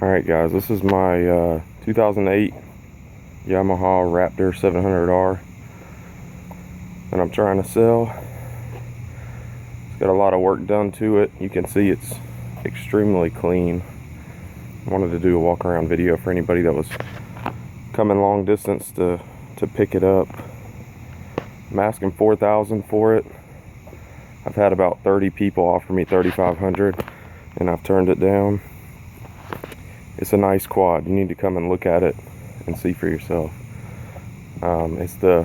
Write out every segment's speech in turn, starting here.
Alright guys, this is my 2008 Yamaha Raptor 700R that I'm trying to sell. It's got a lot of work done to it. You can see it's extremely clean. I wanted to do a walk around video for anybody that was coming long distance to pick it up. I'm asking $4,000 for it. I've had about 30 people offer me $3,500 and I've turned it down. It's a nice quad. You need to come and look at it and see for yourself. It's the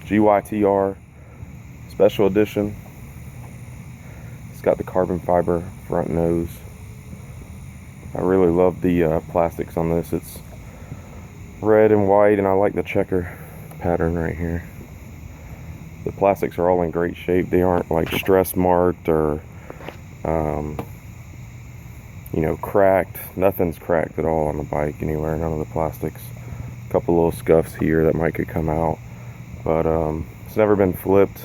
GYTR Special Edition. It's got the carbon fiber front nose. I really love the plastics on this. It's red and white, and I like the checker pattern right here. The plastics are all in great shape. They aren't like stress marked or you know, cracked. Nothing's cracked at all on the bike anywhere, none of the plastics. A couple little scuffs here that might could come out, but it's never been flipped,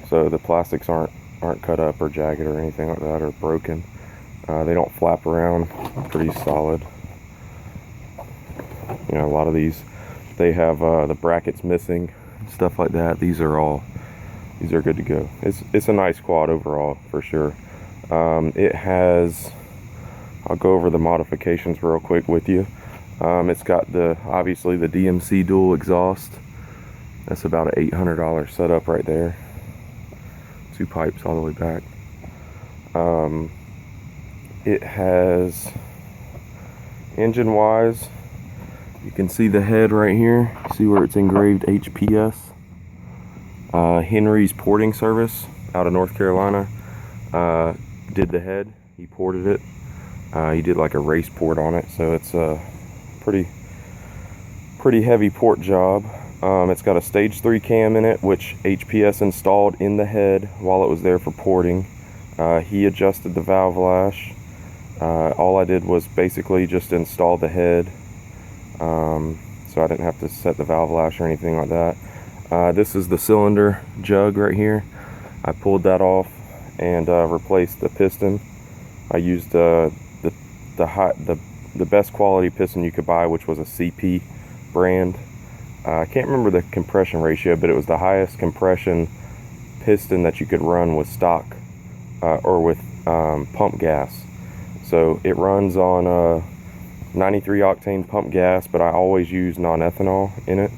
so the plastics aren't cut up or jagged or anything like that, or broken. They don't flap around. Pretty solid. You know, a lot of these, they have the brackets missing, stuff like that. These are good to go. It's a nice quad overall for sure. It has, I'll go over the modifications real quick with you. It's got obviously the DMC dual exhaust. That's about an $800 setup right there. 2 pipes all the way back. It has, engine wise, you can see the head right here. See where it's engraved HPS. Henry's porting service out of North Carolina did the head. He ported it. He did like a race port on it, so it's a pretty heavy port job. It's got a stage 3 cam in it, which HPS installed in the head while it was there for porting. He adjusted the valve lash. All I did was basically just install the head, so I didn't have to set the valve lash or anything like that. This is the cylinder jug right here. I pulled that off and replaced the piston. I used the best quality piston you could buy, which was a CP brand. I can't remember the compression ratio, but it was the highest compression piston that you could run with stock or with pump gas. So it runs on 93 octane pump gas, but I always use non-ethanol in it,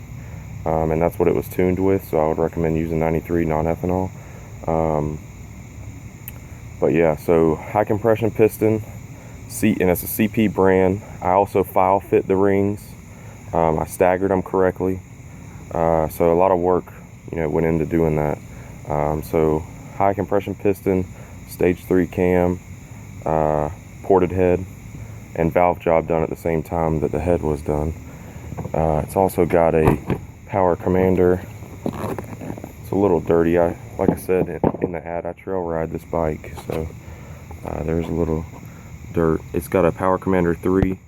and that's what it was tuned with, so I would recommend using 93 non-ethanol. But yeah, so high compression piston, and it's a CP brand. I also file fit the rings. I staggered them correctly. So a lot of work, you know, went into doing that. So high compression piston, stage 3 cam, ported head, and valve job done at the same time that the head was done. It's also got a Power Commander. It's a little dirty. Like I said in the ad, I trail ride this bike, so there's a little dirt. It's got a Power Commander 3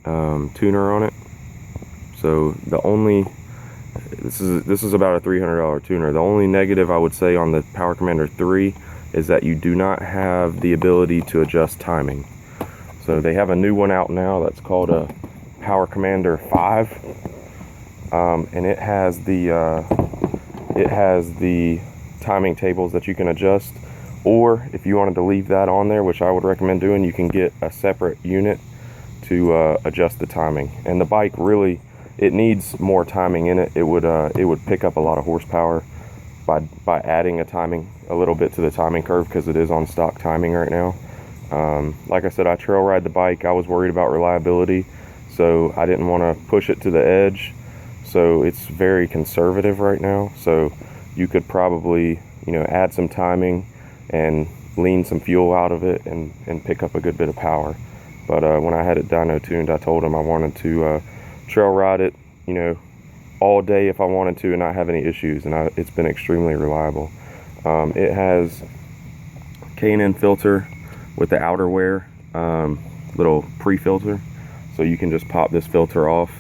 tuner on it. So this is about a $300 tuner. The only negative I would say on the Power Commander 3 is that you do not have the ability to adjust timing. So they have a new one out now that's called a Power Commander 5, and it has the timing tables that you can adjust, or if you wanted to leave that on there, which I would recommend doing, you can get a separate unit to adjust the timing. And the bike really, it needs more timing in it. It would pick up a lot of horsepower by adding a little bit to the timing curve, because it is on stock timing right now. Like I said, I trail ride the bike. I was worried about reliability, so I didn't want to push it to the edge. So it's very conservative right now. So you could probably, you know, add some timing and lean some fuel out of it and pick up a good bit of power. But when I had it dyno tuned, I told him I wanted to trail ride it, you know, all day if I wanted to and not have any issues, and it's been extremely reliable. It has K&N filter with the outerwear little pre-filter, so you can just pop this filter off,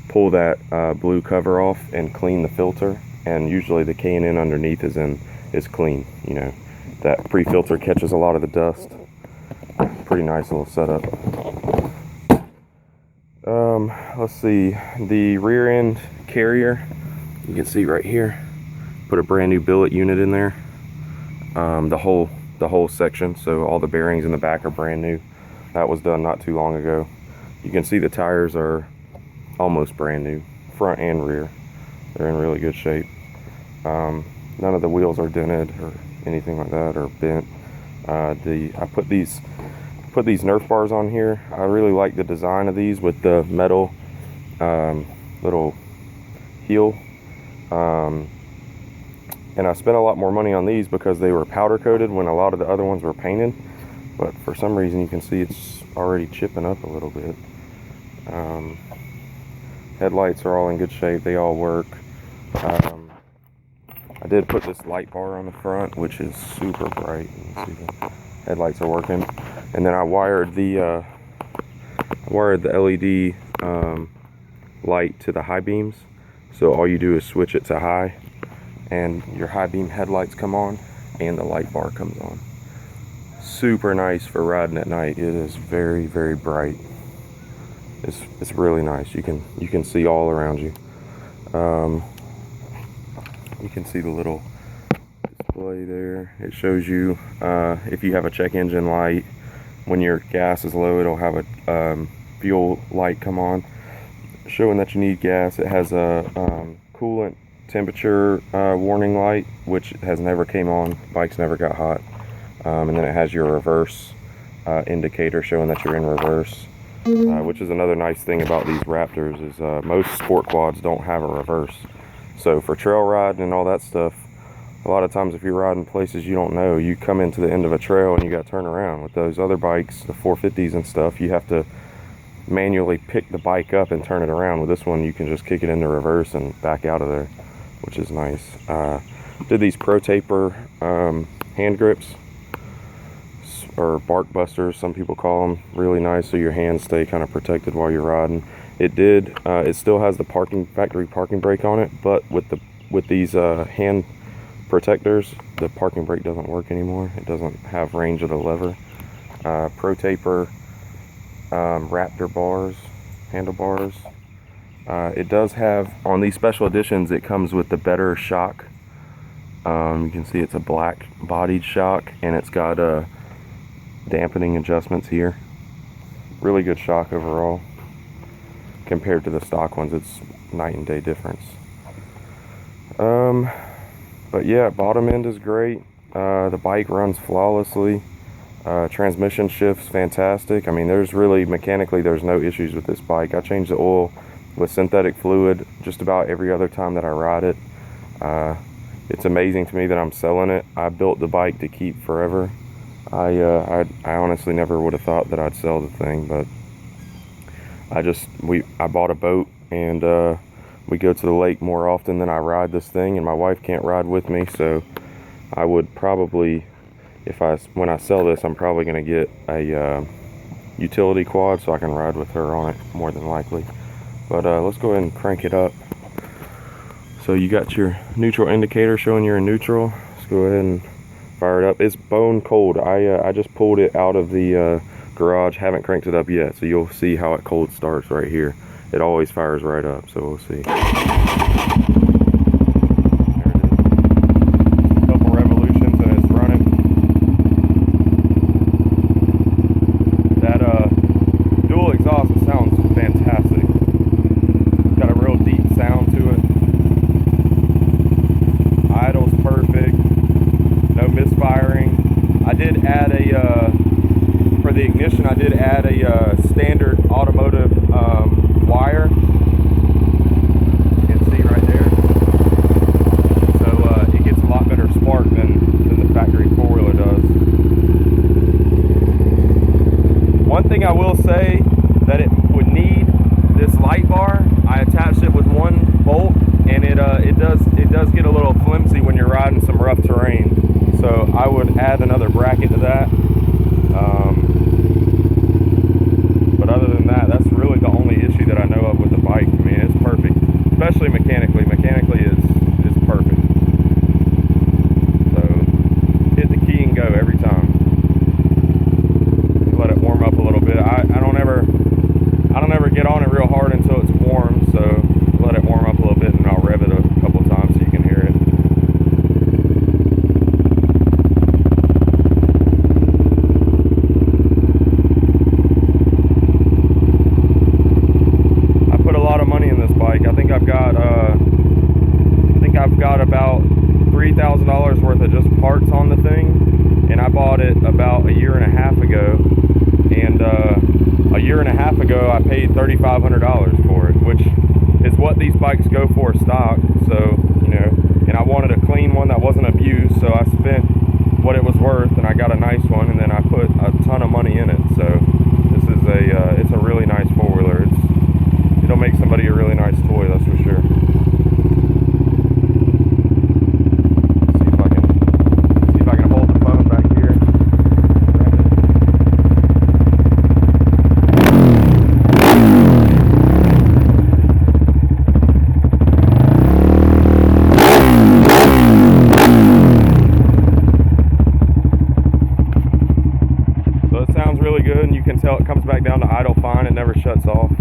pull that blue cover off, and clean the filter. And usually the K&N underneath is clean. You know, that pre-filter catches a lot of the dust. pretty nice little setup. Let's see, the rear end carrier, you can see right here, put a brand new billet unit in there. The whole section, so all the bearings in the back are brand new. That was done not too long ago. You can see the tires are almost brand new, front and rear. They're in really good shape. None of the wheels are dented or anything like that, or bent. I put these Nerf bars on here. I really like the design of these with the metal little heel. And I spent a lot more money on these because they were powder coated when a lot of the other ones were painted. But for some reason you can see it's already chipping up a little bit. Headlights are all in good shape. They all work. I did put this light bar on the front, which is super bright. You can see the headlights are working. And then I wired the LED light to the high beams. So all you do is switch it to high, and your high beam headlights come on and the light bar comes on. Super nice for riding at night. It is very, very bright. It's really nice. You can see all around you. You can see the little display there. It shows you if you have a check engine light, when your gas is low, it'll have a fuel light come on showing that you need gas. It has a coolant temperature warning light, which has never came on. Bike's never got hot. And then it has your reverse indicator showing that you're in reverse, which is another nice thing about these Raptors is most sport quads don't have a reverse. So for trail riding and all that stuff, a lot of times if you're riding places you don't know, you come into the end of a trail and you got to turn around. With those other bikes, the 450s and stuff, you have to manually pick the bike up and turn it around. With this one, you can just kick it into reverse and back out of there, which is nice. Did these Pro Taper hand grips, or bark busters, some people call them. Really nice, so your hands stay kind of protected while you're riding. It still has the factory parking brake on it, but with these hand protectors, the parking brake doesn't work anymore. It doesn't have range of the lever. Pro Taper Raptor bars, handlebars. It does have, on these special editions, it comes with the better shock. You can see it's a black bodied shock, and it's got dampening adjustments here. Really good shock overall. Compared to the stock ones, it's night and day difference. But yeah, bottom end is great. The bike runs flawlessly. Transmission shifts fantastic. I mean, mechanically there's no issues with this bike. I change the oil with synthetic fluid just about every other time that I ride it. It's amazing to me that I'm selling it. I built the bike to keep forever. I honestly never would have thought that I'd sell the thing, but I bought a boat, and we go to the lake more often than I ride this thing, and my wife can't ride with me, so I would probably, when I sell this, I'm probably going to get a utility quad so I can ride with her on it more than likely. But let's go ahead and crank it up. So you got your neutral indicator showing you're in neutral. Let's go ahead and fire it up. It's bone cold. I just pulled it out of the garage, haven't cranked it up yet, so you'll see how it cold starts right here. It always fires right up, so we'll see. There it is. A couple revolutions and it's running. That dual exhaust, it sounds fantastic. Got a real deep sound to it. Idle's perfect. No misfiring. I did add for the ignition, I did add a standard automotive wire. You can see right there. So it gets a lot better spark than the factory four-wheeler does. One thing I will say that it would need this light bar. I attached it with one bolt, and it does get a little flimsy when you're riding some rough terrain. So I would add another bracket to that. But other than that, that's really the only issue that I know of with the bike. I mean, it's perfect, especially mechanically. Mechanically, it's perfect. So hit the key and go every time. You let it warm bought it about a year and a half ago, and a year and a half ago I paid $3,500 for it, which is what these bikes go for stock. So, you know, and I wanted a clean one that wasn't abused, so I spent what it was worth, and I got a nice one, and then I put a ton of money in it. So this is it's a really nice four-wheeler. It'll make somebody a really nice toy, that's for sure. See if I can hold the phone back here. So it sounds really good, and you can tell it comes back down to idle fine. It never shuts off.